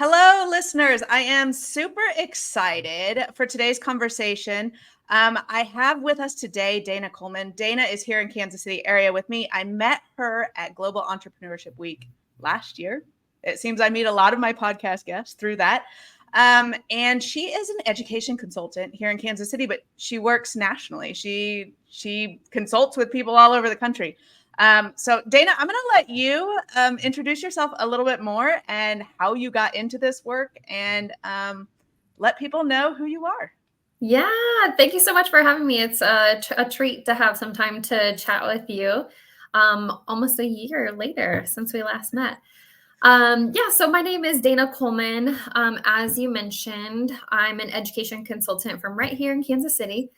Hello, listeners. I am super excited for today's conversation. I have with us today Dana Coleman. Dana is here in Kansas City area with me. I met her at Global Entrepreneurship Week last year. It seems I meet a lot of my podcast guests through that. And she is an education consultant here in Kansas City, but she works nationally. She consults with people all over the country. So Dana, I'm going to let you introduce yourself a little bit more and how you got into this work and let people know who you are. Yeah, thank you so much for having me. It's a treat to have some time to chat with you almost a year later since we last met. So my name is Dana Coleman. As you mentioned, I'm an education consultant from right here in Kansas City.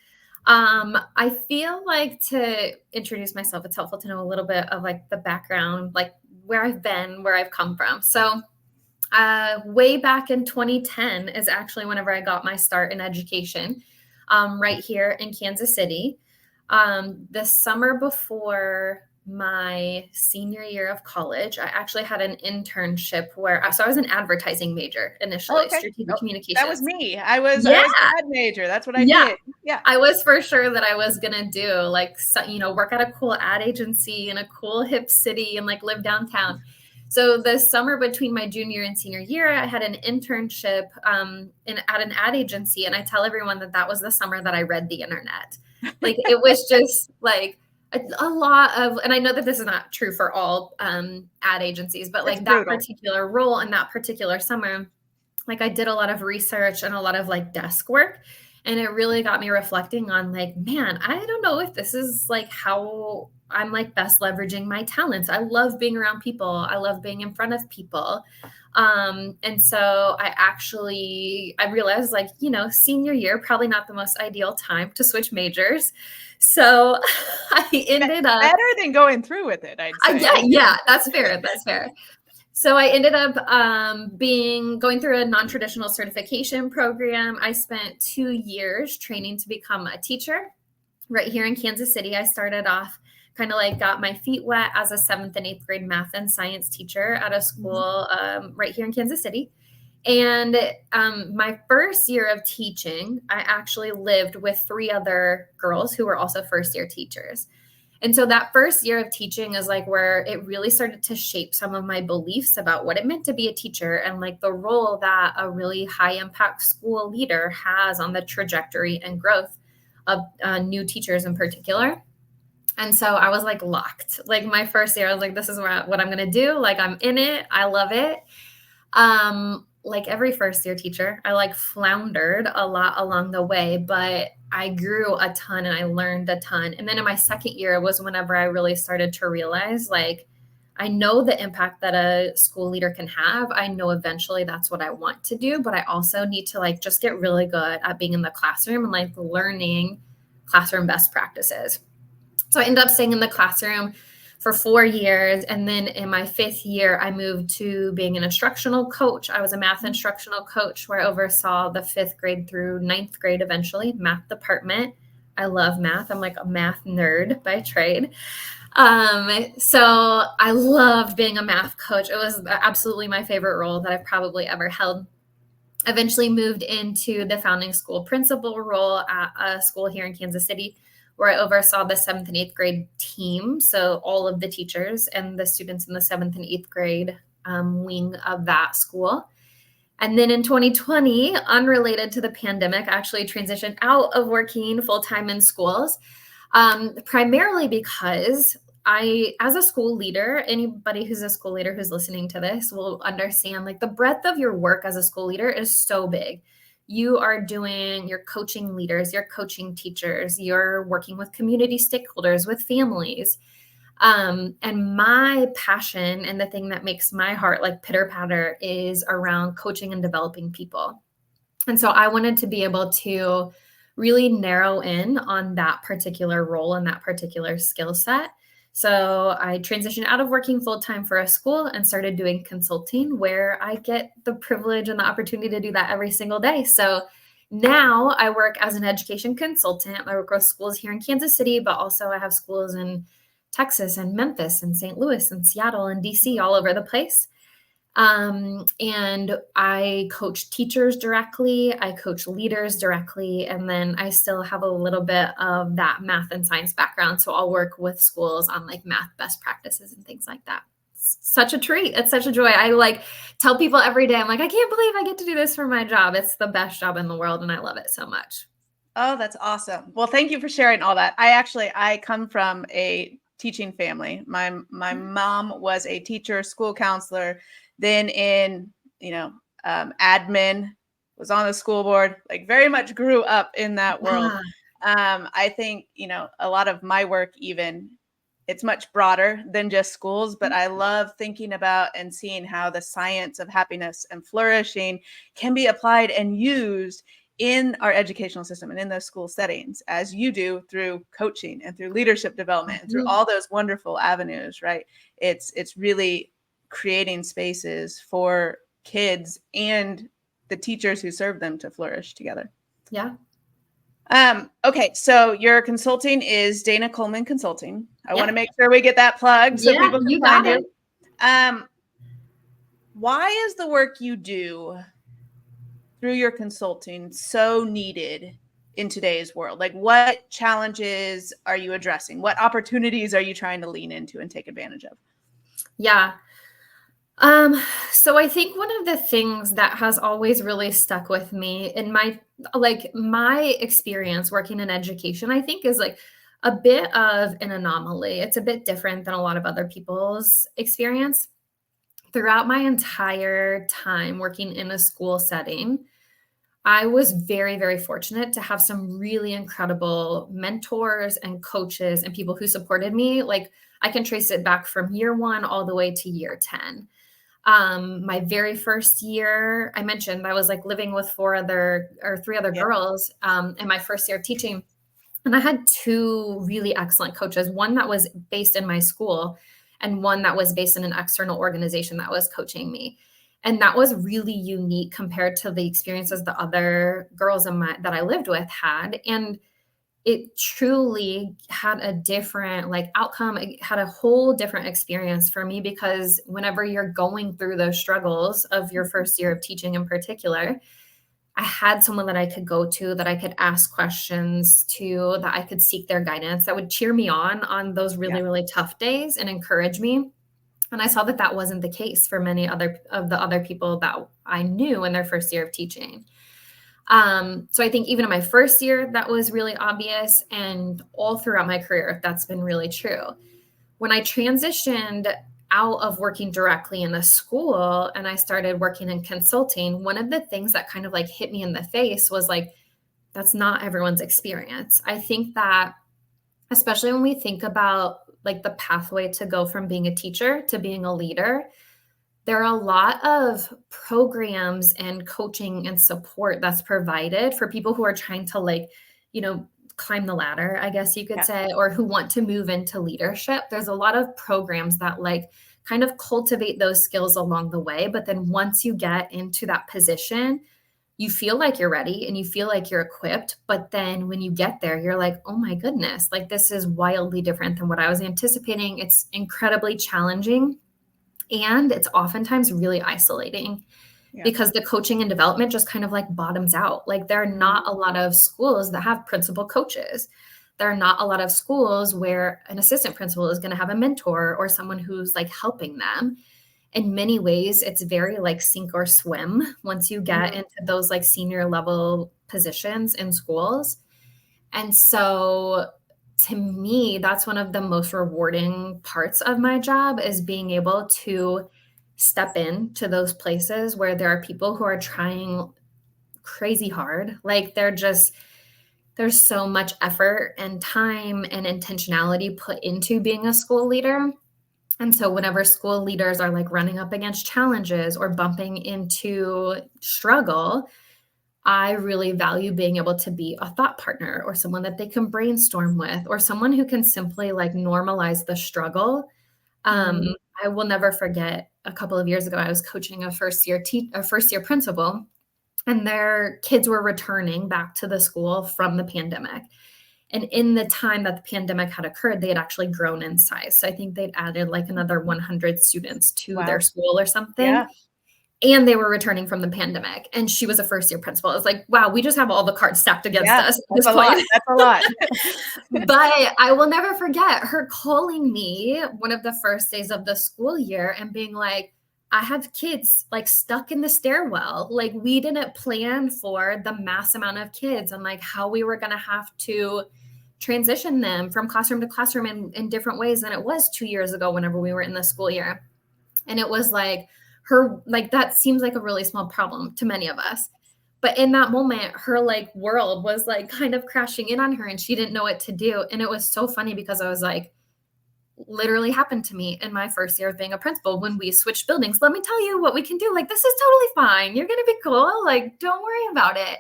I feel like to introduce myself, it's helpful to know a little bit of like the background, like where I've been, where I've come from. So way back in 2010 is actually whenever I got my start in education, right here in Kansas City. The summer before my senior year of college, I actually had an internship so I was an advertising major initially, strategic communications. That was me. I was an ad major. That's what I did. Yeah. I was for sure that I was going to do work at a cool ad agency in a cool hip city and like live downtown. So the summer between my junior and senior year, I had an internship at an ad agency. And I tell everyone that was the summer that I read the internet. Like it was just like a lot of, and I know that this is not true for all ad agencies, but like that particular role and that particular summer, like I did a lot of research and a lot of like desk work. And it really got me reflecting on like, man, I don't know if this is like how I'm like best leveraging my talents. I love being around people. I love being in front of people. And so I realized like, senior year, probably not the most ideal time to switch majors. So I ended up better than going through with it. I'd say. Yeah, that's fair. That's fair. So I ended up going through a non-traditional certification program. I spent 2 years training to become a teacher right here in Kansas City. I started off kind of like got my feet wet as a 7th and 8th grade math and science teacher at a school right here in Kansas City. And my first year of teaching, I actually lived with 3 other girls who were also first year teachers. And so that first year of teaching is like where it really started to shape some of my beliefs about what it meant to be a teacher and like the role that a really high impact school leader has on the trajectory and growth of new teachers in particular. And so I was like locked. Like my first year, I was like, this is what I'm going to do. Like I'm in it. I love it. Like every first year teacher, I like floundered a lot along the way, but I grew a ton and I learned a ton. And then in my second year was whenever I really started to realize like, I know the impact that a school leader can have. I know eventually that's what I want to do, but I also need to like just get really good at being in the classroom and like learning classroom best practices. So I ended up staying in the classroom for 4 years. And then in my 5th year, I moved to being an instructional coach. I was a math instructional coach where I oversaw the 5th grade through 9th grade, eventually, math department. I love math. I'm like a math nerd by trade. So I loved being a math coach. It was absolutely my favorite role that I've probably ever held. Eventually moved into the founding school principal role at a school here in Kansas City, where I oversaw the 7th and 8th grade team. So all of the teachers and the students in the 7th and 8th grade wing of that school. And then in 2020, unrelated to the pandemic, I actually transitioned out of working full-time in schools, primarily because as a school leader, anybody who's a school leader who's listening to this will understand like the breadth of your work as a school leader is so big. You're coaching leaders, you're coaching teachers, you're working with community stakeholders, with families. And my passion and the thing that makes my heart like pitter patter is around coaching and developing people. And so I wanted to be able to really narrow in on that particular role and that particular skill set. So I transitioned out of working full-time for a school and started doing consulting, where I get the privilege and the opportunity to do that every single day. So now I work as an education consultant. I work with schools here in Kansas City, but also I have schools in Texas and Memphis and St. Louis and Seattle and DC, all over the place. And I coach teachers directly, I coach leaders directly, and then I still have a little bit of that math and science background. So I'll work with schools on like math best practices and things like that. It's such a treat. It's such a joy. I like tell people every day, I'm like, I can't believe I get to do this for my job. It's the best job in the world, and I love it so much. Oh, that's awesome. Well, thank you for sharing all that. I come from a teaching family. My mom was a teacher, school counselor, then in, admin, was on the school board, like very much grew up in that world. Yeah. I think, a lot of my work even, it's much broader than just schools, but I love thinking about and seeing how the science of happiness and flourishing can be applied and used in our educational system and in those school settings, as you do through coaching and through leadership development and through all those wonderful avenues, right? It's really creating spaces for kids and the teachers who serve them to flourish together. Yeah. Okay, so your consulting is Dana Coleman Consulting. I want to make sure we get that plugged so people can find you. Why is the work you do through your consulting so needed in today's world? Like, what challenges are you addressing? What opportunities are you trying to lean into and take advantage of? Yeah. So I think one of the things that has always really stuck with me in my experience working in education, I think is like a bit of an anomaly. It's a bit different than a lot of other people's experience. Throughout my entire time working in a school setting, I was very, very fortunate to have some really incredible mentors and coaches and people who supported me. Like I can trace it back from year 1 all the way to year 10. My very first year, I mentioned I was like living with 3 other girls in my first year of teaching. And I had 2 really excellent coaches, one that was based in my school and one that was based in an external organization that was coaching me. And that was really unique compared to the experiences the other girls that I lived with had. And it truly had a different outcome. It had a whole different experience for me, because whenever you're going through those struggles of your first year of teaching in particular, I had someone that I could go to, that I could ask questions to, that I could seek their guidance, that would cheer me on those really, really tough days and encourage me. And I saw that that wasn't the case for many of the other people that I knew in their first year of teaching. So I think even in my first year, that was really obvious. And all throughout my career, that's been really true. When I transitioned out of working directly in a school and I started working in consulting, one of the things that kind of like hit me in the face was like, that's not everyone's experience. I think that, especially when we think about like the pathway to go from being a teacher to being a leader, there are a lot of programs and coaching and support that's provided for people who are trying to climb the ladder, I guess you could say, or who want to move into leadership. There's a lot of programs that kind of cultivate those skills along the way. But then once you get into that position, you feel like you're ready and you feel like you're equipped. But then when you get there, you're like, oh my goodness, like this is wildly different than what I was anticipating. It's incredibly challenging. And it's oftentimes really isolating because the coaching and development just kind of like bottoms out. Like there are not a lot of schools that have principal coaches. There are not a lot of schools where an assistant principal is going to have a mentor or someone who's like helping them. In many ways, it's very like sink or swim once you get into those like senior level positions in schools. And so to me, that's one of the most rewarding parts of my job, is being able to step into those places where there are people who are trying crazy hard. Like there's so much effort and time and intentionality put into being a school leader. And so whenever school leaders are like running up against challenges or bumping into struggle, I really value being able to be a thought partner or someone that they can brainstorm with, or someone who can simply like normalize the struggle. I will never forget, a couple of years ago, I was coaching a first year principal, and their kids were returning back to the school from the pandemic. And in the time that the pandemic had occurred, they had actually grown in size. So I think they'd added like another 100 students to their school or something. Yeah. And they were returning from the pandemic. And she was a first-year principal. I was like, wow, we just have all the cards stacked against us at this point. That's a lot. But I will never forget her calling me one of the first days of the school year and being like, I have kids like stuck in the stairwell. Like we didn't plan for the mass amount of kids and like how we were going to have to transition them from classroom to classroom in different ways than it was 2 years ago whenever we were in the school year. And it was like that seems like a really small problem to many of us. But in that moment, her like world was like kind of crashing in on her and she didn't know what to do. And it was so funny because I was like, literally happened to me in my first year of being a principal when we switched buildings. Let me tell you what we can do. Like, this is totally fine. You're going to be cool. Like, don't worry about it.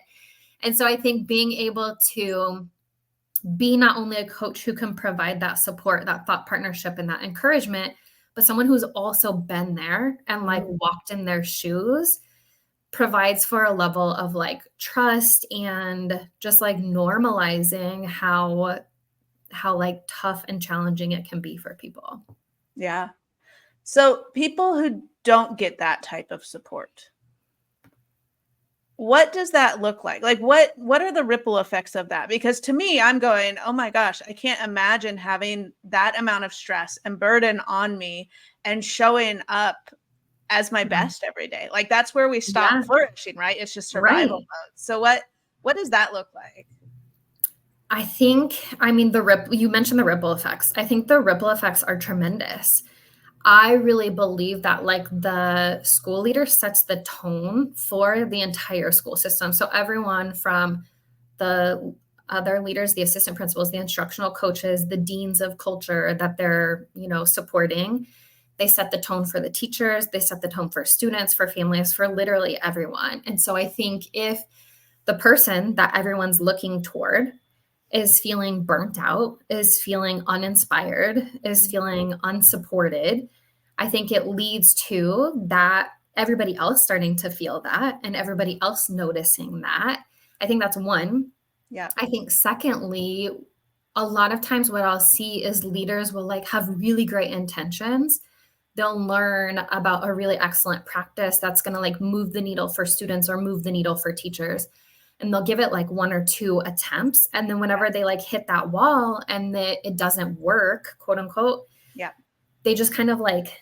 And so I think being able to be not only a coach who can provide that support, that thought partnership, and that encouragement, but someone who's also been there and like walked in their shoes provides for a level of like trust and just like normalizing how like tough and challenging it can be for people. Yeah. So people who don't get that type of support, what does that look like? Like what are the ripple effects of that? Because to me, I'm going, oh my gosh, I can't imagine having that amount of stress and burden on me and showing up as my best every day. Like that's where we stop flourishing, right? It's just survival mode. So what does that look like? I think, you mentioned the ripple effects. I think the ripple effects are tremendous. I really believe that like the school leader sets the tone for the entire school system. So everyone from the other leaders, the assistant principals, the instructional coaches, the deans of culture that they're, supporting, they set the tone for the teachers, they set the tone for students, for families, for literally everyone. And so I think if the person that everyone's looking toward is feeling burnt out, is feeling uninspired, is feeling unsupported, I think it leads to that everybody else starting to feel that and everybody else noticing that. I think that's one. Yeah. I think secondly, a lot of times what I'll see is leaders will like have really great intentions. They'll learn about a really excellent practice that's going to like move the needle for students or move the needle for teachers. And they'll give it like 1 or 2 attempts. And then whenever they like hit that wall and it doesn't work, quote unquote, they just kind of like,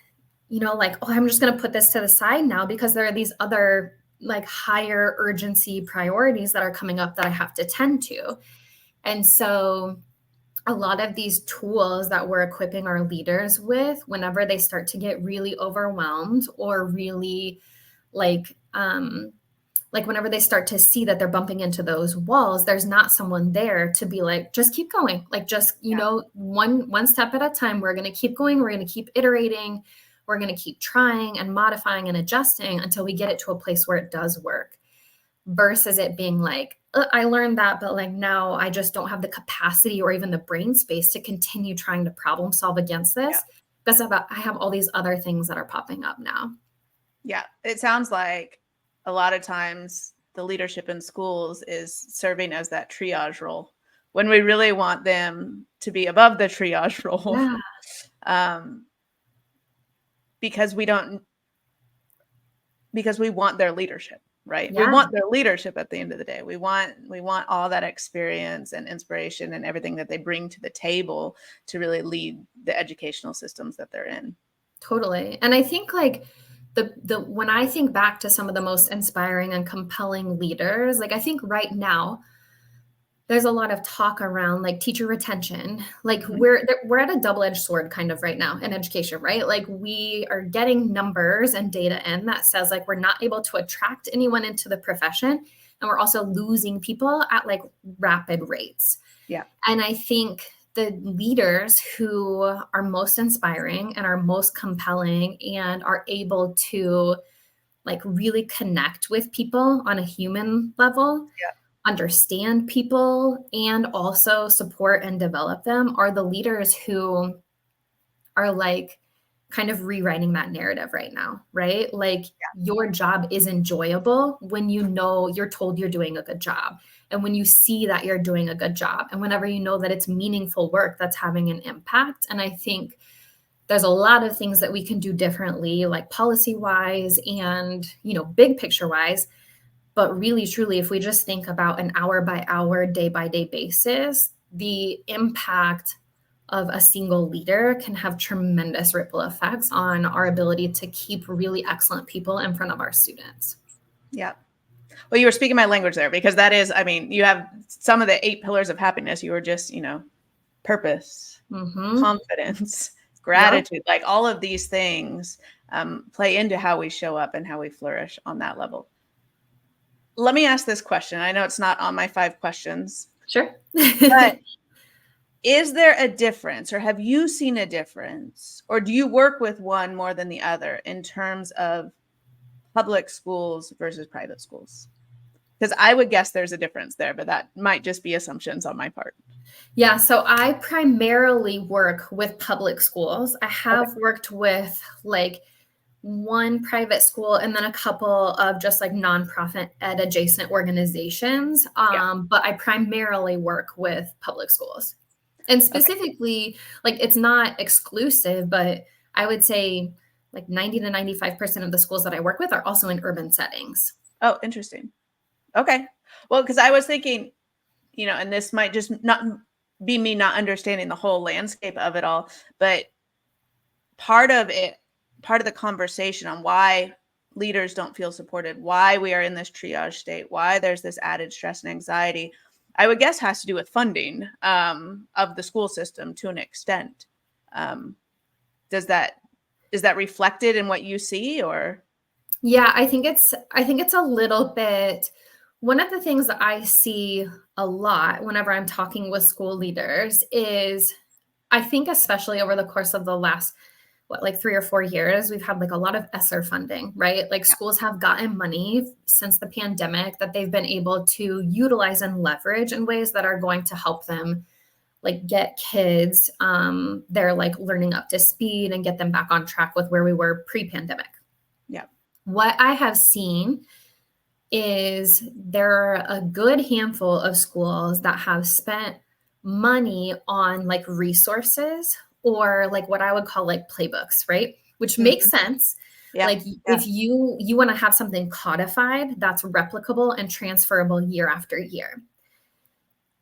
like, oh, I'm just going to put this to the side now because there are these other like higher urgency priorities that are coming up that I have to tend to. And so a lot of these tools that we're equipping our leaders with, whenever they start to get really overwhelmed or really like whenever they start to see that they're bumping into those walls, there's not someone there to be like, just keep going. Like just, one step at a time, we're going to keep going. We're going to keep iterating. We're going to keep trying and modifying and adjusting until we get it to a place where it does work, versus it being like, I learned that, but like now I just don't have the capacity or even the brain space to continue trying to problem solve against this because I have all these other things that are popping up now. Yeah. It sounds like a lot of times the leadership in schools is serving as that triage role when we really want them to be above the triage role. Because we want their leadership, right? We want their leadership at the end of the day. We want all that experience and inspiration and everything that they bring to the table to really lead the educational systems that they're in. Totally. And I think like when I think back to some of the most inspiring and compelling leaders, like I think right now there's a lot of talk around like teacher retention. Like we're at a double-edged sword kind of right now in education, right? Like we are getting numbers and data in that says like we're not able to attract anyone into the profession, and we're also losing people at like rapid rates. Yeah. And I think the leaders who are most inspiring and are most compelling and are able to like really connect with people on a human level, understand people, and also support and develop them are the leaders who are like kind of rewriting that narrative right now, right? Like your job is enjoyable when you know you're told you're doing a good job. And when you see that you're doing a good job, and whenever you know that it's meaningful work that's having an impact. And I think there's a lot of things that we can do differently, like policy wise and, big picture wise. But really, truly, if we just think about an hour by hour, day by day basis, the impact of a single leader can have tremendous ripple effects on our ability to keep really excellent people in front of our students. Yeah. Well, you were speaking my language there, because that is, you have some of the 8 pillars of happiness. You were just, purpose, confidence, gratitude, like all of these things play into how we show up and how we flourish on that level. Let me ask this question. I know it's not on my 5 questions. Sure. But is there a difference, or have you seen a difference, or do you work with one more than the other in terms of public schools versus private schools? Because I would guess there's a difference there, but that might just be assumptions on my part. Yeah, so I primarily work with public schools. I have worked with like one private school and then a couple of just like nonprofit ed adjacent organizations. But I primarily work with public schools. And specifically, like it's not exclusive, but I would say like 90 to 95% of the schools that I work with are also in urban settings. Oh, interesting. Okay. Well, because I was thinking, and this might just not be me not understanding the whole landscape of it all, but part of the conversation on why leaders don't feel supported, why we are in this triage state, why there's this added stress and anxiety, I would guess has to do with funding of the school system to an extent. Is that reflected in what you see, or? Yeah, I think it's a little bit. One of the things that I see a lot whenever I'm talking with school leaders is, I think especially over the course of the last, 3 or 4 years, we've had like a lot of ESSER funding, right? Like schools have gotten money since the pandemic that they've been able to utilize and leverage in ways that are going to help them like get kids their like learning up to speed and get them back on track with where we were pre-pandemic. Yeah. What I have seen is there are a good handful of schools that have spent money on like resources or like what I would call like playbooks, right? Which makes sense. Yeah. Like if you want to have something codified that's replicable and transferable year after year.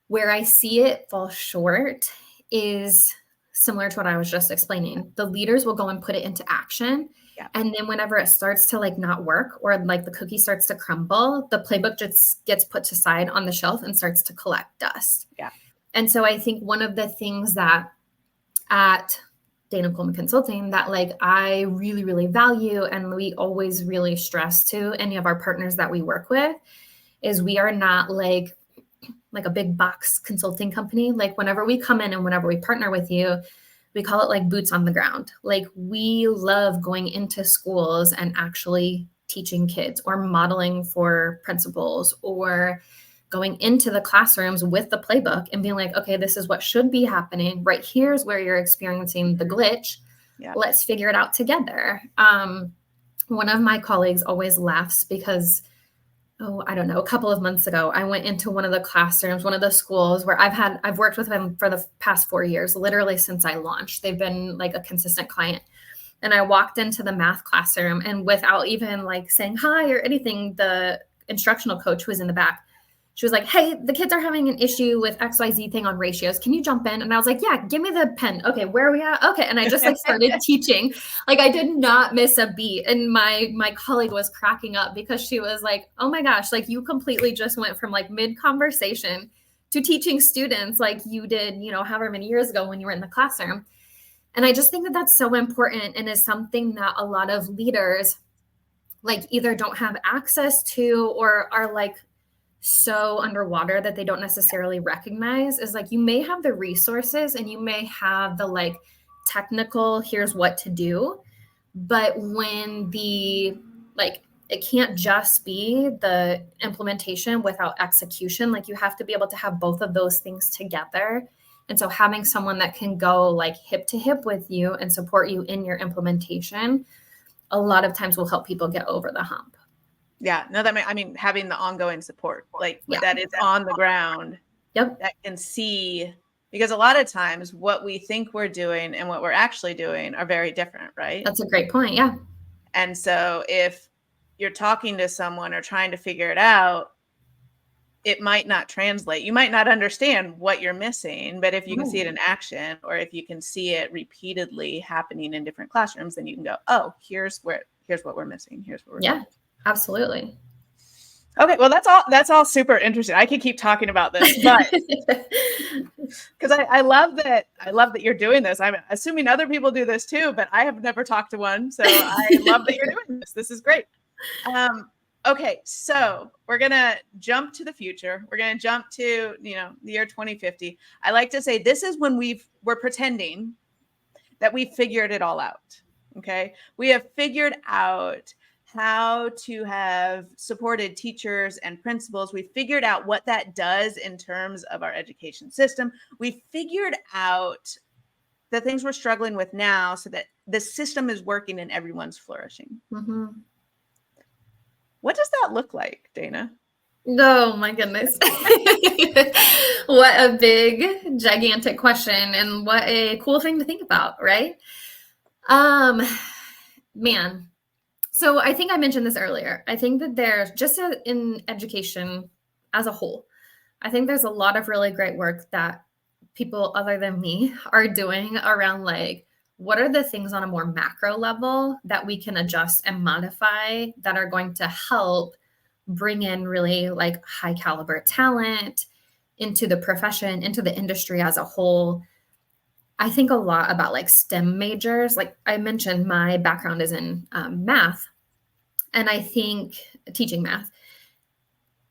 Where I see it fall short is similar to what I was just explaining. The leaders will go and put it into action. Yeah. And then whenever it starts to like not work or like the cookie starts to crumble, the playbook just gets put to side on the shelf and starts to collect dust. Yeah. And so I think one of the things that at Dana Coleman Consulting that like I really, really value and we always really stress to any of our partners that we work with is we are not like a big box consulting company. Like whenever we come in and whenever we partner with you, we call it like boots on the ground. Like we love going into schools and actually teaching kids or modeling for principals or going into the classrooms with the playbook and being like, okay, this is what should be happening. Right here's where you're experiencing the glitch. Yeah. Let's figure it out together. One of my colleagues always laughs because I don't know, a couple of months ago, I went into one of the classrooms, one of the schools where I've worked with them for the past 4 years, literally since I launched. They've been like a consistent client. And I walked into the math classroom and without even like saying hi or anything, the instructional coach who was in the back, she was like, hey, the kids are having an issue with XYZ thing on ratios. Can you jump in? And I was like, yeah, give me the pen. Okay, where are we at? Okay. And I just like started teaching. Like I did not miss a beat. And my colleague was cracking up because she was like, oh my gosh, like you completely just went from like mid-conversation to teaching students like you did, however many years ago when you were in the classroom. And I just think that that's so important and is something that a lot of leaders like either don't have access to or are like so underwater that they don't necessarily recognize is like you may have the resources and you may have the like technical here's what to do, but when the like it can't just be the implementation without execution. Like you have to be able to have both of those things together And so having someone that can go like hip to hip with you and support you in your implementation, a lot of times will help people get over the hump. Yeah, no, I mean, having the ongoing support, like Yeah. that is on the ground, Yep. that can see, because a lot of times what we think we're doing and what we're actually doing are very different, right? That's a great point. Yeah. And so if you're talking to someone or trying to figure it out, it might not translate. You might not understand what you're missing, but if you can see it in action, or if you can see it repeatedly happening in different classrooms, then you can go, oh, here's what we're missing. Here's what we're Yeah, doing. absolutely. Okay, well, that's all super interesting. I could keep talking about this, but because I love that you're doing this. I'm assuming other people do this too, but I have never talked to one, so I love that you're doing this. This is great. Okay, so we're gonna jump to the future. We're gonna jump to the year 2050. I like to say this is when we're pretending that we figured it all out. Okay, we have figured out how to have supported teachers and principals. We figured out what that does in terms of our education system. We figured out the things we're struggling with now so that the system is working and everyone's flourishing. Mm-hmm. What does that look like, Dana? Oh my goodness. What a big, gigantic question, and what a cool thing to think about, right? Man. So I think I mentioned this earlier. I think that there's just in education as a whole, I think there's a lot of really great work that people other than me are doing around like, what are the things on a more macro level that we can adjust and modify that are going to help bring in really like high caliber talent into the profession, into the industry as a whole. I think a lot about like STEM majors. Like I mentioned, my background is in math, and I think teaching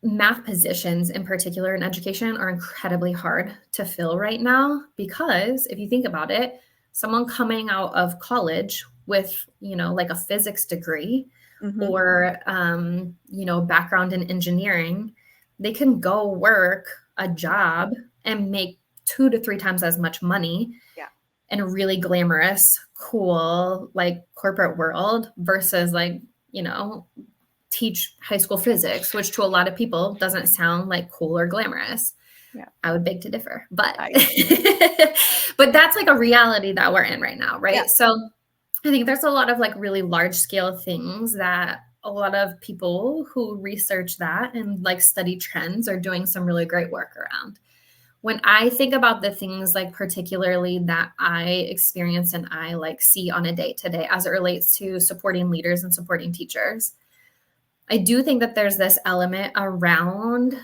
math positions in particular in education are incredibly hard to fill right now, because if you think about it, someone coming out of college with, like a physics degree or, background in engineering, they can go work a job and make 2 to 3 times as much money in a really glamorous, cool, like corporate world versus like, teach high school physics, which to a lot of people doesn't sound like cool or glamorous. Yeah. I would beg to differ, but but that's like a reality that we're in right now, right? Yeah. So I think there's a lot of like really large scale things that a lot of people who research that and like study trends are doing some really great work around. When I think about the things like particularly that I experience and I like see on a day-to-day as it relates to supporting leaders and supporting teachers, I do think that there's this element around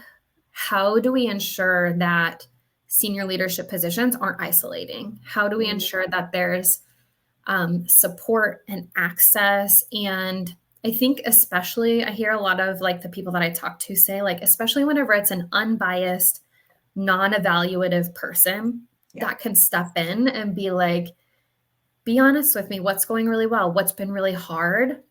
how do we ensure that senior leadership positions aren't isolating? How do we ensure that there's support and access? And I think especially, I hear a lot of like the people that I talk to say, like, especially whenever it's an unbiased, non-evaluative person that can step in and be like, be honest with me, what's going really well? What's been really hard?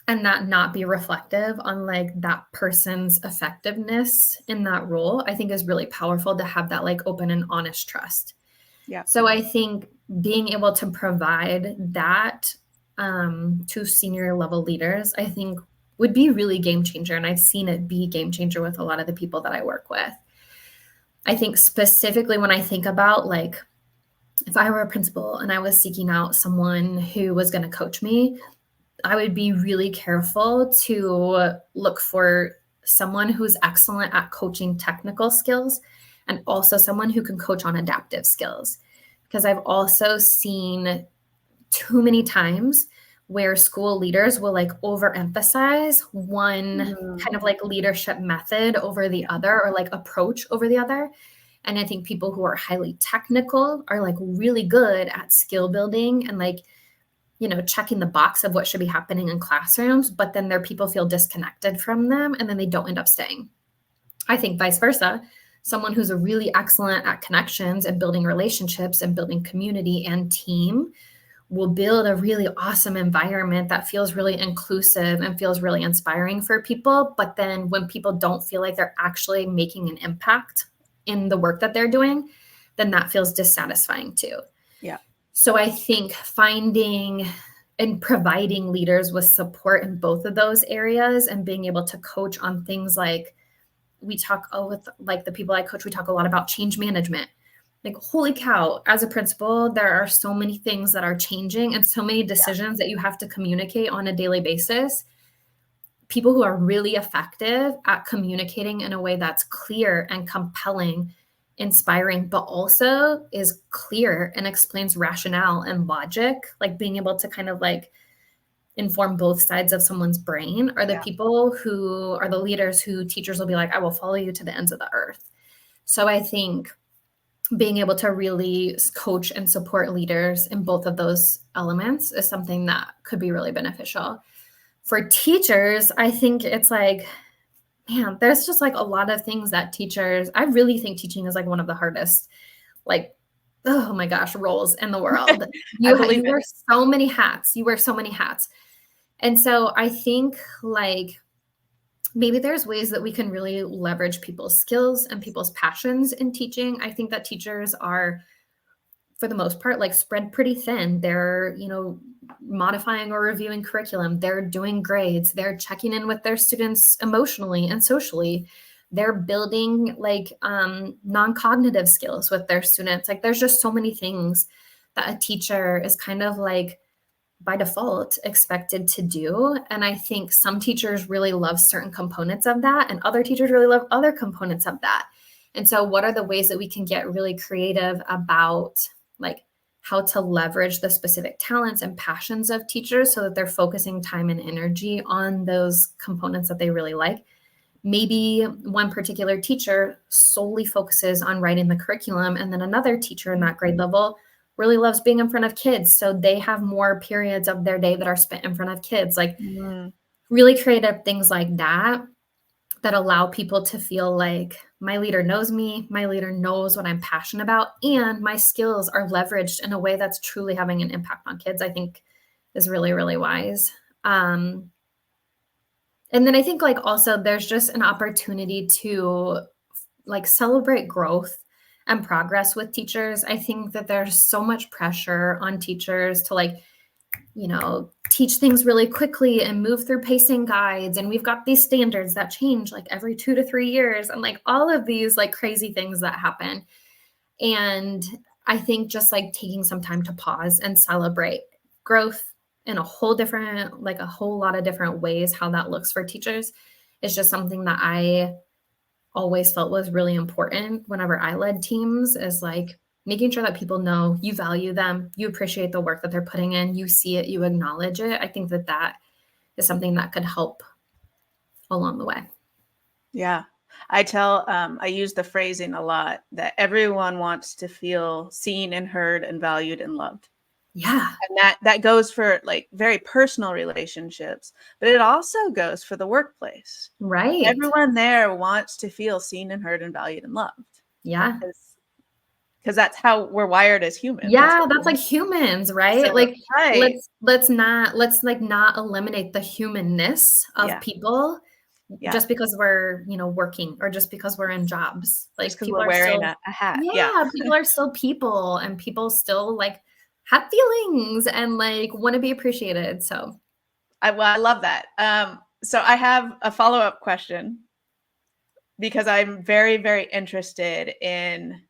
And that not be reflective on like that person's effectiveness in that role, I think is really powerful to have that like open and honest trust. Yeah. So I think being able to provide that to senior level leaders, I think would be really game changer. And I've seen it be game changer with a lot of the people that I work with. I think specifically when I think about like, if I were a principal and I was seeking out someone who was going to coach me, I would be really careful to look for someone who's excellent at coaching technical skills and also someone who can coach on adaptive skills. Because I've also seen too many times where school leaders will like overemphasize one kind of like leadership method over the other, or like approach over the other. And I think people who are highly technical are like really good at skill building and like, checking the box of what should be happening in classrooms, but then their people feel disconnected from them and then they don't end up staying. I think vice versa, someone who's a really excellent at connections and building relationships and building community and team will build a really awesome environment that feels really inclusive and feels really inspiring for people. But then when people don't feel like they're actually making an impact in the work that they're doing, then that feels dissatisfying too. Yeah. So I think finding and providing leaders with support in both of those areas and being able to coach on things like with like the people I coach, we talk a lot about change management. Like, holy cow, as a principal, there are so many things that are changing and so many decisions that you have to communicate on a daily basis. People who are really effective at communicating in a way that's clear and compelling, inspiring, but also is clear and explains rationale and logic, like being able to kind of like inform both sides of someone's brain, are the people who are the leaders who teachers will be like, I will follow you to the ends of the earth. So I think being able to really coach and support leaders in both of those elements is something that could be really beneficial. For teachers, I think it's like, man, there's just like a lot of things that I really think teaching is like one of the hardest, like, oh my gosh, roles in the world. You wear so many hats. You wear so many hats. And so I think like maybe there's ways that we can really leverage people's skills and people's passions in teaching. I think that teachers are, for the most part, like spread pretty thin. They're, modifying or reviewing curriculum. They're doing grades. They're checking in with their students emotionally and socially. They're building like non-cognitive skills with their students. Like there's just so many things that a teacher is kind of like by default expected to do. And I think some teachers really love certain components of that and other teachers really love other components of that. And so what are the ways that we can get really creative about like how to leverage the specific talents and passions of teachers so that they're focusing time and energy on those components that they really like? Maybe one particular teacher solely focuses on writing the curriculum, and then another teacher in that grade level really loves being in front of kids. So they have more periods of their day that are spent in front of kids, like really creative things like that allow people to feel like my leader knows me, my leader knows what I'm passionate about, and my skills are leveraged in a way that's truly having an impact on kids, I think is really, really wise. And then I think like also there's just an opportunity to like celebrate growth and progress with teachers. I think that there's so much pressure on teachers to like, teach things really quickly and move through pacing guides. And we've got these standards that change like every 2 to 3 years and like all of these like crazy things that happen. And I think just like taking some time to pause and celebrate growth in a whole lot of different ways, how that looks for teachers is just something that I always felt was really important whenever I led teams, is like making sure that people know you value them, you appreciate the work that they're putting in, you see it, you acknowledge it. I think that that is something that could help along the way. Yeah. I use the phrasing a lot that everyone wants to feel seen and heard and valued and loved. Yeah. And that goes for like very personal relationships, but it also goes for the workplace. Right. Everyone there wants to feel seen and heard and valued and loved. Yeah. Because that's how we're wired as humans. Yeah, that's like humans, right? So, like right. let's not eliminate the humanness of people just because we're, working or just because we're in jobs. Like just because people we're are wearing still, a hat. People are still people, and people still like have feelings and like want to be appreciated. So I love that. So I have a follow-up question because I'm very, very interested in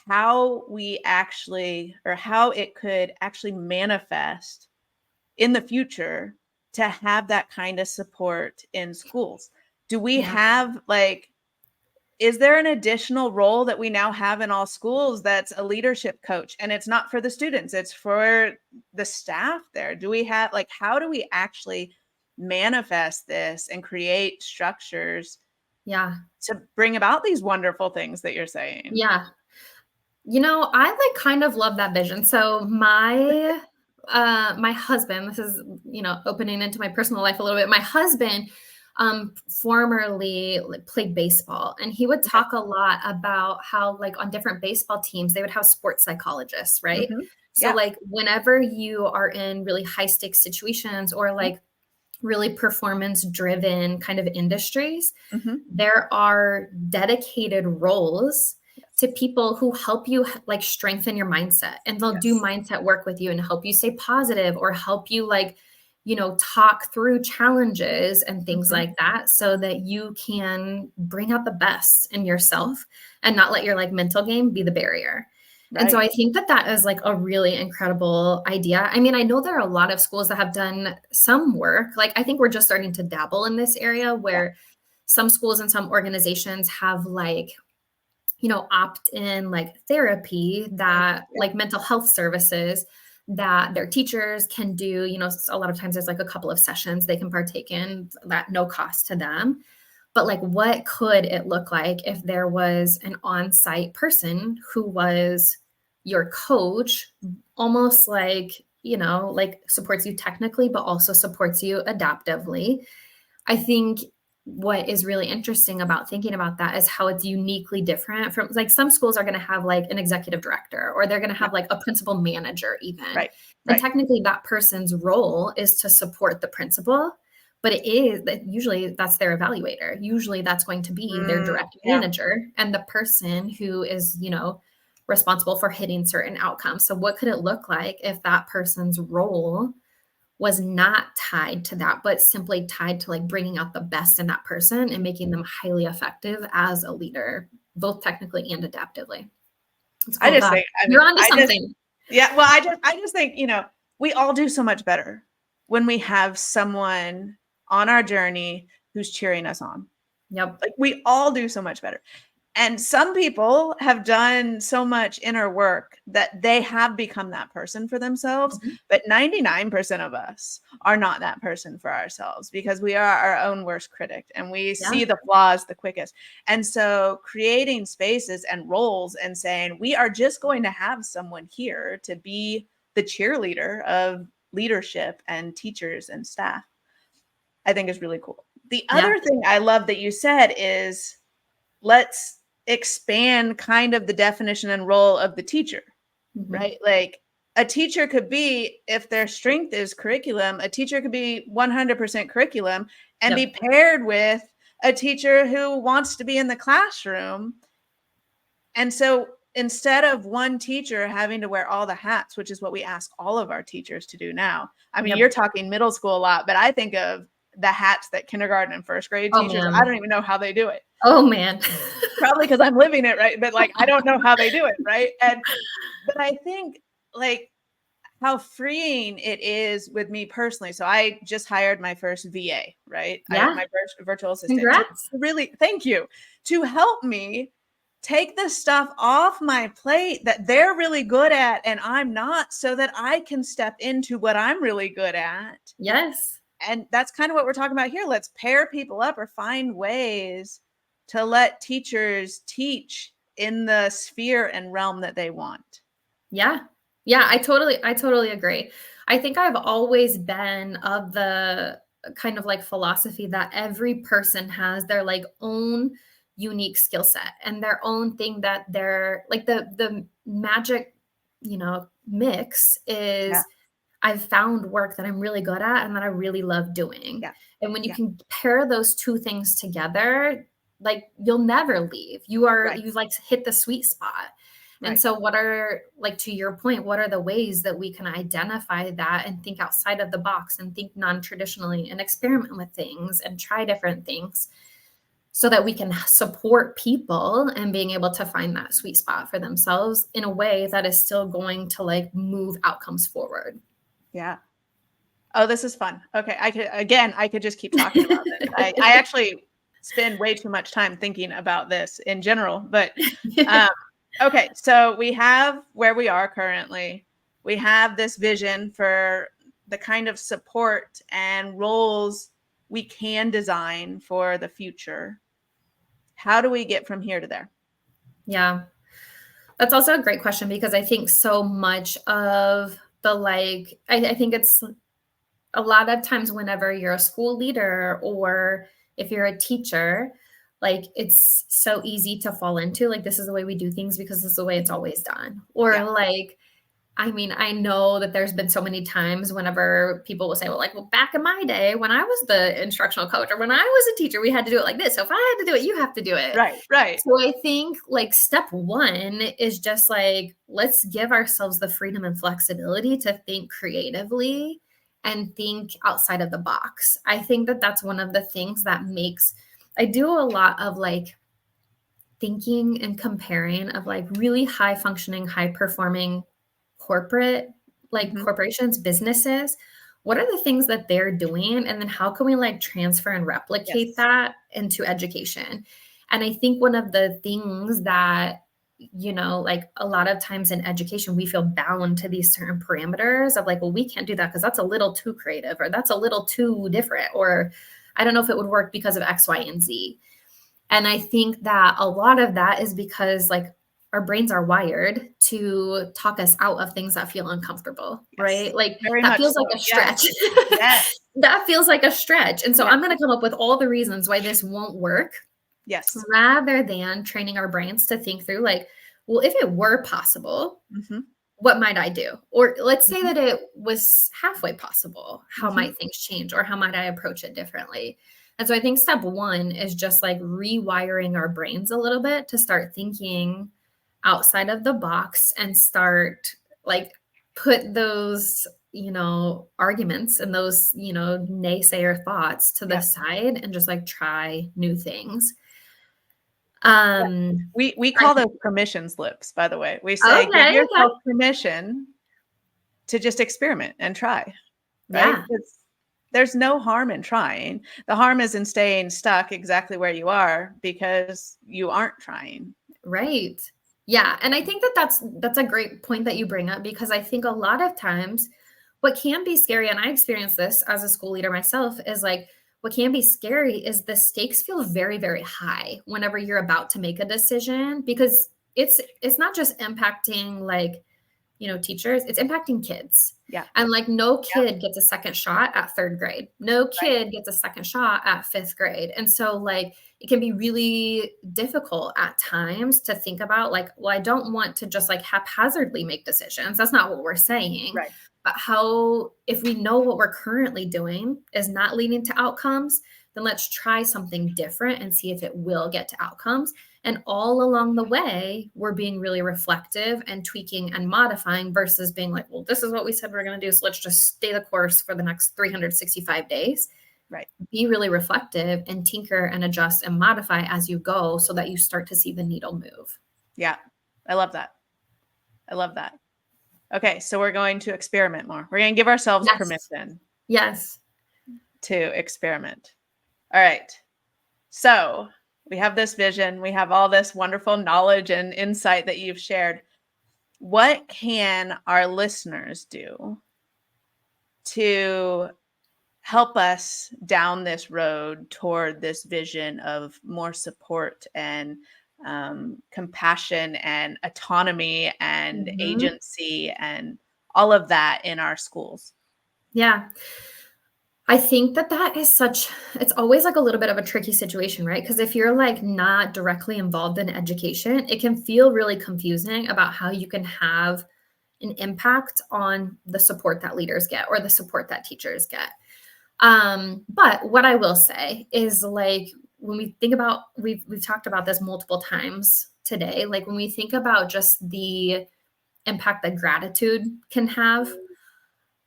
how how it could actually manifest in the future to have that kind of support in schools. Do we have is there an additional role that we now have in all schools that's a leadership coach? And it's not for the students, it's for the staff there. Do we have how do we actually manifest this and create structures to bring about these wonderful things that you're saying? Yeah. I kind of love that vision. So my husband, this is, opening into my personal life a little bit. My husband formerly played baseball, and he would talk a lot about how on different baseball teams, they would have sports psychologists, right? Mm-hmm. So whenever you are in really high stakes situations or really performance driven kind of industries, there are dedicated roles to people who help you like strengthen your mindset, and they'll do mindset work with you and help you stay positive, or help you like, talk through challenges and things like that, so that you can bring out the best in yourself and not let your like mental game be the barrier. Right. And so I think that is like a really incredible idea. I mean, I know there are a lot of schools that have done some work. Like, I think we're just starting to dabble in this area where some schools and some organizations have like, opt-in like therapy that like mental health services that their teachers can do. A lot of times there's like a couple of sessions they can partake in that no cost to them. But like, what could it look like if there was an on-site person who was your coach, almost like, like supports you technically, but also supports you adaptively? I think what is really interesting about thinking about that is how it's uniquely different from, like, some schools are going to have like an executive director, or they're going to have like a principal manager even. Right. And technically that person's role is to support the principal, but usually that's their evaluator. Usually that's going to be their direct manager and the person who is, responsible for hitting certain outcomes. So what could it look like if that person's role was not tied to that, but simply tied to like bringing out the best in that person and making them highly effective as a leader, both technically and adaptively? I just think you're onto something. Well, I just think, we all do so much better when we have someone on our journey who's cheering us on. Yep. Like, we all do so much better. And some people have done so much inner work that they have become that person for themselves. But 99% of us are not that person for ourselves, because we are our own worst critic and we see the flaws the quickest. And so creating spaces and roles and saying, we are just going to have someone here to be the cheerleader of leadership and teachers and staff, I think is really cool. The other thing I love that you said is, let's expand kind of the definition and role of the teacher, right? Like, a teacher could be, if their strength is curriculum, a teacher could be 100% curriculum and be paired with a teacher who wants to be in the classroom. And so instead of one teacher having to wear all the hats, which is what we ask all of our teachers to do now. I mean, you're talking middle school a lot, but I think of the hats that kindergarten and first grade teachers, I don't even know how they do it. Oh man. Probably because I'm living it, right? But like, I don't know how they do it, right? But I think like how freeing it is with me personally. So I just hired my first VA, right? My first virtual assistant. Congrats. Really, thank you. To help me take the stuff off my plate that they're really good at and I'm not, so that I can step into what I'm really good at. Yes. And that's kind of what we're talking about here. Let's pair people up or find ways to let teachers teach in the sphere and realm that they want. Yeah. I totally agree. I think I've always been of the kind of like philosophy that every person has their like own unique skill set and their own thing that they're like, the magic, mix is I've found work that I'm really good at and that I really love doing. Yeah. And when you can pair those two things together, like, you'll never leave. You've like hit the sweet spot. And so what are, like, to your point, what are the ways that we can identify that and think outside of the box and think non-traditionally and experiment with things and try different things so that we can support people and being able to find that sweet spot for themselves in a way that is still going to like move outcomes forward. Yeah. Oh, this is fun. Okay. I could just keep talking about this. I actually spend way too much time thinking about this in general, but, okay. So we have where we are currently. We have this vision for the kind of support and roles we can design for the future. How do we get from here to there? Yeah. That's also a great question, because I think so much of the, like, I think it's a lot of times whenever you're a school leader or if you're a teacher, like, it's so easy to fall into like, this is the way we do things because this is the way it's always done. Or like, I mean, I know that there's been so many times whenever people will say, well, back in my day when I was the instructional coach or when I was a teacher, we had to do it like this. So if I had to do it, you have to do it. Right. So I think like step one is just like, let's give ourselves the freedom and flexibility to think creatively and think outside of the box. I think that that's one of the things that makes, I do a lot of like thinking and comparing of like really high functioning, high performing corporate, like corporations, businesses. What are the things that they're doing? And then how can we like transfer and replicate that into education? And I think one of the things that, like a lot of times in education, we feel bound to these certain parameters of like, well, we can't do that because that's a little too creative or that's a little too different, or I don't know if it would work because of X, Y, and Z. And I think that a lot of that is because like our brains are wired to talk us out of things that feel uncomfortable, right? Like that feels like a stretch. Yes. That feels like a stretch. And so I'm going to come up with all the reasons why this won't work. Yes. Rather than training our brains to think through like, well, if it were possible, what might I do? Or let's say that it was halfway possible. How might things change? Or how might I approach it differently? And so I think step one is just like rewiring our brains a little bit to start thinking outside of the box and start like put those, arguments and those, naysayer thoughts to the side and just like try new things. We call those permission slips, by the way. We say, give yourself permission to just experiment and try, right? Yeah. There's no harm in trying. The harm is in staying stuck exactly where you are because you aren't trying. Right. Yeah. And I think that that's a great point that you bring up, because I think a lot of times what can be scary, and I experienced this as a school leader myself, is like what can be scary is the stakes feel very, very high whenever you're about to make a decision, because it's not just impacting like, teachers, it's impacting kids. Yeah. And like no kid gets a second shot at third grade. No kid gets a second shot at fifth grade. And so like it can be really difficult at times to think about like, well, I don't want to just like haphazardly make decisions. That's not what we're saying. Right. But if we know what we're currently doing is not leading to outcomes, then let's try something different and see if it will get to outcomes. And all along the way, we're being really reflective and tweaking and modifying versus being like, well, this is what we said we're going to do. So let's just stay the course for the next 365 days. Right. Be really reflective and tinker and adjust and modify as you go so that you start to see the needle move. Yeah. I love that. Okay. So we're going to experiment more. We're going to give ourselves permission. Yes. To experiment. All right. So we have this vision. We have all this wonderful knowledge and insight that you've shared. What can our listeners do to help us down this road toward this vision of more support and compassion and autonomy and agency and all of that in our schools? Yeah. I think that is it's always like a little bit of a tricky situation, right? Because if you're like not directly involved in education, it can feel really confusing about how you can have an impact on the support that leaders get or the support that teachers get. But what I will say is like, when we think about, we've talked about this multiple times today, like when we think about just the impact that gratitude can have,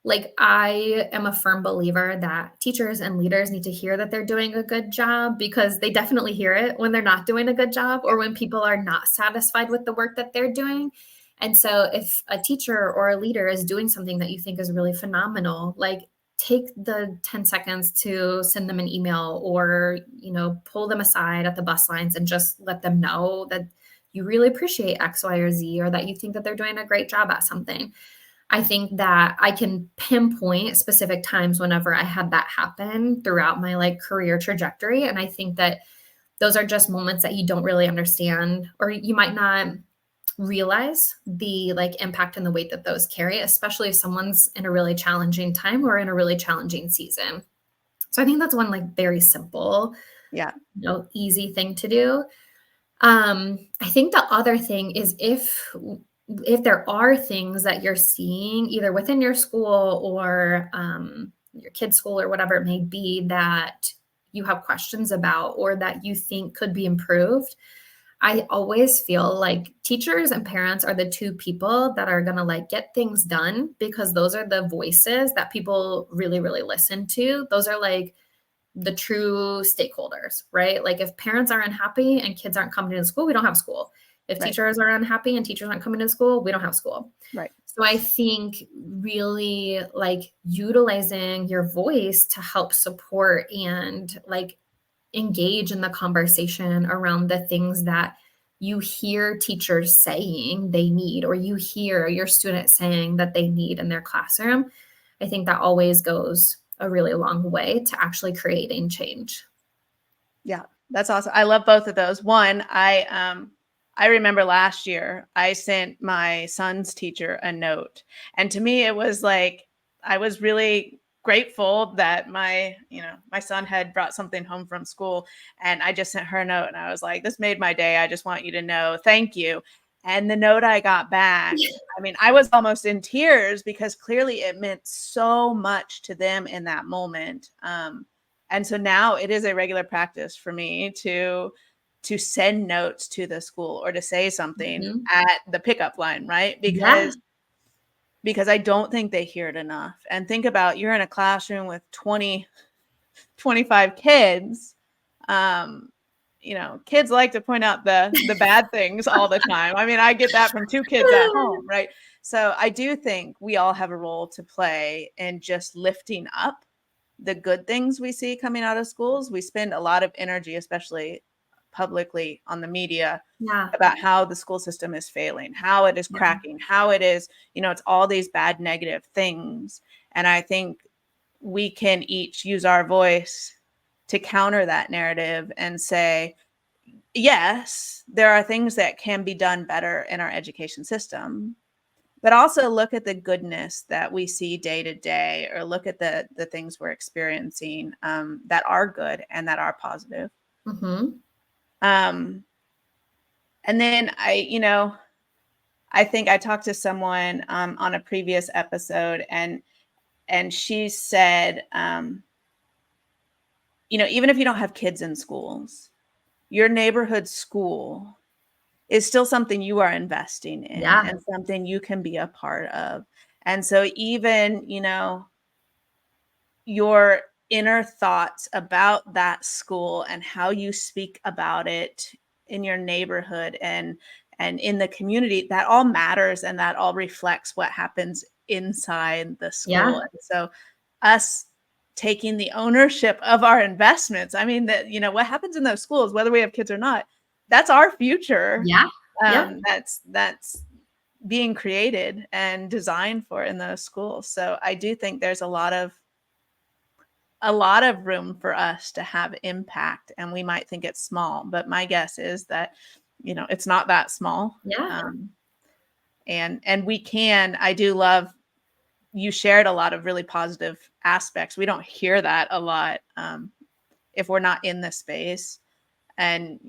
like I am a firm believer that teachers and leaders need to hear that they're doing a good job, because they definitely hear it when they're not doing a good job or when people are not satisfied with the work that they're doing. And so if a teacher or a leader is doing something that you think is really phenomenal, like take the 10 seconds to send them an email or, pull them aside at the bus lines and just let them know that you really appreciate X, Y, or Z, or that you think that they're doing a great job at something. I think that I can pinpoint specific times whenever I had that happen throughout my like career trajectory. And I think that those are just moments that you don't really understand, or you might not realize the like impact and the weight that those carry, especially if someone's in a really challenging time or in a really challenging season. So I think that's one like very simple, easy thing to do. I think the other thing is if if there are things that you're seeing either within your school or your kid's school or whatever it may be that you have questions about or that you think could be improved, I always feel like teachers and parents are the two people that are going to like get things done, because those are the voices that people really, really listen to. Those are like the true stakeholders, right? Like if parents are unhappy and kids aren't coming to school, we don't have school. If Right. teachers are unhappy and teachers aren't coming to school, we don't have school. Right. So I think really like utilizing your voice to help support and like engage in the conversation around the things that you hear teachers saying they need, or you hear your students saying that they need in their classroom. I think that always goes a really long way to actually creating change. Yeah, that's awesome. I love both of those. One, I remember last year I sent my son's teacher a note, and to me it was like I was really grateful that my son had brought something home from school, and I just sent her a note and I was like, this made my day. I just want you to know, thank you. And the note I got back, I mean, I was almost in tears because clearly it meant so much to them in that moment. And so now it is a regular practice for me to send notes to the school or to say something Mhm. at the pickup line, right? Yeah. Because I don't think they hear it enough. And think about, you're in a classroom with 20, 25 kids. Um, kids like to point out the bad things all the time. I mean, I get that from 2 kids at home, right? So I do think we all have a role to play in just lifting up the good things we see coming out of schools. We spend a lot of energy, especially publicly on the media, Yeah. about how the school system is failing, how it is Yeah. cracking, how it is, it's all these bad negative things. And I think we can each use our voice to counter that narrative and say, yes, there are things that can be done better in our education system, but also look at the goodness that we see day to day, or look at the things we're experiencing that are good and that are positive. Mm-hmm. Um, and then I think I talked to someone on a previous episode, and she said, even if you don't have kids in schools, your neighborhood school is still something you are investing in Yeah. and something you can be a part of. And so even, your inner thoughts about that school and how you speak about it in your neighborhood and in the community, that all matters, and that all reflects what happens inside the school. Yeah. And so us taking the ownership of our investments, I mean, that what happens in those schools, whether we have kids or not, that's our future. Yeah. Yep. That's being created and designed for in those schools. So I do think there's a lot of room for us to have impact, and we might think it's small, but my guess is that it's not that small. Yeah. And we can. I do love, you shared a lot of really positive aspects. We don't hear that a lot if we're not in the space. And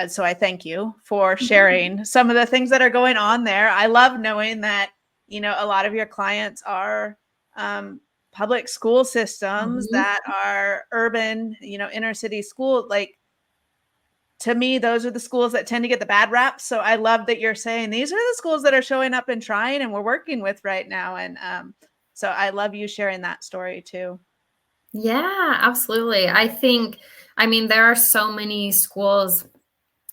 so I thank you for sharing some of the things that are going on there. I love knowing that a lot of your clients are public school systems Mhm. that are urban, inner city school. Like, to me, those are the schools that tend to get the bad rap. So I love that you're saying these are the schools that are showing up and trying, and we're working with right now. And so I love you sharing that story too. Yeah, absolutely. I mean, there are so many schools,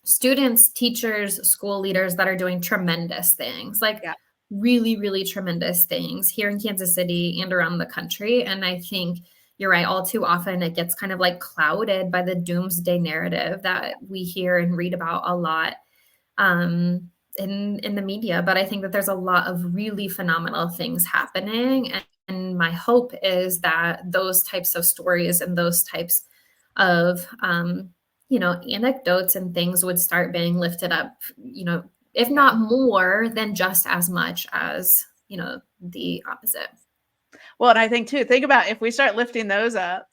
students, teachers, school leaders that are doing tremendous things, like Yeah. really, really tremendous things here in Kansas City and around the country. And I think you're right. All too often, it gets kind of like clouded by the doomsday narrative that we hear and read about a lot in the media. But I think that there's a lot of really phenomenal things happening. And my hope is that those types of stories and those types of anecdotes and things would start being lifted up, if not more than just as much as, the opposite. Well, and I think about if we start lifting those up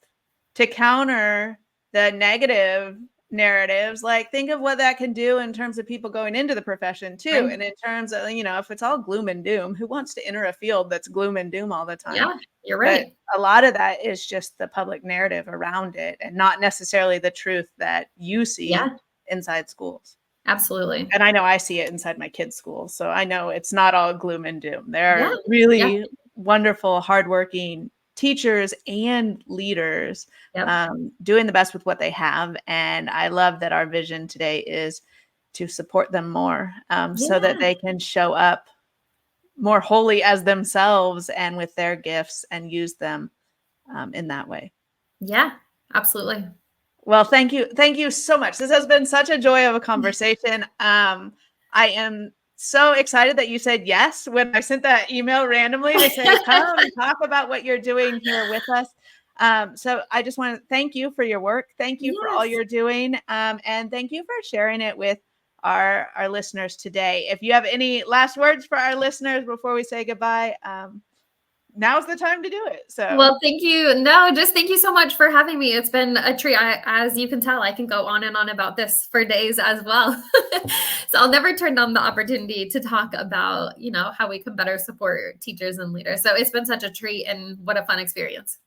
to counter the negative narratives, like think of what that can do in terms of people going into the profession too. Right. And in terms of, if it's all gloom and doom, who wants to enter a field that's gloom and doom all the time? Yeah, you're But right. a lot of that is just the public narrative around it and not necessarily the truth that you see Yeah, inside schools. absolutely. And I know I see it inside my kids' schools. So I know it's not all gloom and doom. There Yeah, are yeah, really wonderful, hardworking teachers and leaders yep, doing the best with what they have. And I love that our vision today is to support them more so that yeah, they can show up more wholly as themselves and with their gifts and use them in that way. yeah, absolutely. Well, thank you. Thank you so much. This has been such a joy of a conversation. I am so excited that you said yes when I sent that email randomly to say, come talk about what you're doing here with us. So I just want to thank you for your work. Thank you for all Yes. you're doing. And thank you for sharing it with our listeners today. If you have any last words for our listeners before we say goodbye, now's the time to do it. So. Well, thank you. No, just thank you so much for having me. It's been a treat. As you can tell, I can go on and on about this for days as well. So I'll never turn down the opportunity to talk about, how we can better support teachers and leaders. So it's been such a treat and what a fun experience.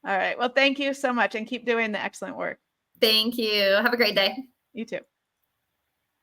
All right. Well, thank you so much and keep doing the excellent work. Thank you. Have a great day. You too.